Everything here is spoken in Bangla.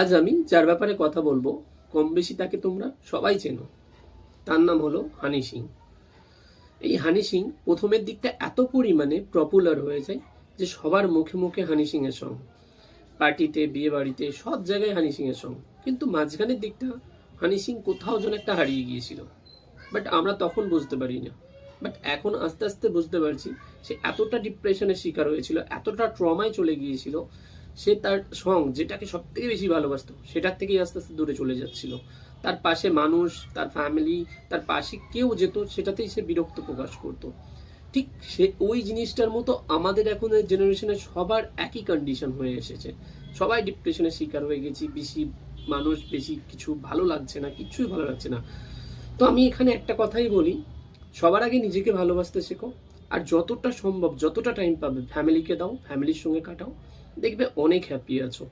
আজ আমি যার ব্যাপারে কথা বলবো কম বেশি তাকে তোমরা সবাই চেনো। তার নাম হলো হানি সিং। এই হানি সিং প্রথমের দিকটা এত পরিমাণে পপুলার হয়ে যায় যে সবার মুখে মুখে হানি সিং এর সং, পার্টিতে বিয়ে বাড়িতে সব জায়গায় হানি সিং এর সং। কিন্তু মাঝখানের দিকটা হানি সিং কোথাও যেন একটা হারিয়ে গিয়েছিল, বাট আমরা তখন বুঝতে পারি না। বাট এখন আস্তে আস্তে বুঝতে পারছি সে এতটা ডিপ্রেশনের শিকার হয়েছিল, এতটা ট্রমায় চলে গিয়েছিল, সে তার সং যেটাকে সব থেকে বেশি ভালোবাসতো সেটার থেকেই আস্তে আস্তে দূরে চলে যাচ্ছিল। তার পাশে মানুষ, তার ফ্যামিলি, তার পাশে কেউ যেত সেটাতেই সে বিরক্ত প্রকাশ করতো। ঠিক সে ওই জিনিসটার মতো আমাদের এখন জেনারেশনের সবার একই কন্ডিশন হয়ে এসেছে। সবাই ডিপ্রেশনের শিকার হয়ে গেছি, বেশি মানুষ, বেশি কিছু ভালো লাগছে না, কিছুই ভালো লাগছে না। তো আমি এখানে একটা কথাই বলি, সবার আগে নিজেকে ভালোবাসতে শেখো। আর যতটা সম্ভব, যতটা টাইম পাবে ফ্যামিলিকে দাও, ফ্যামিলির সঙ্গে কাটাও, দেখবে অনেক হ্যাপি আছো।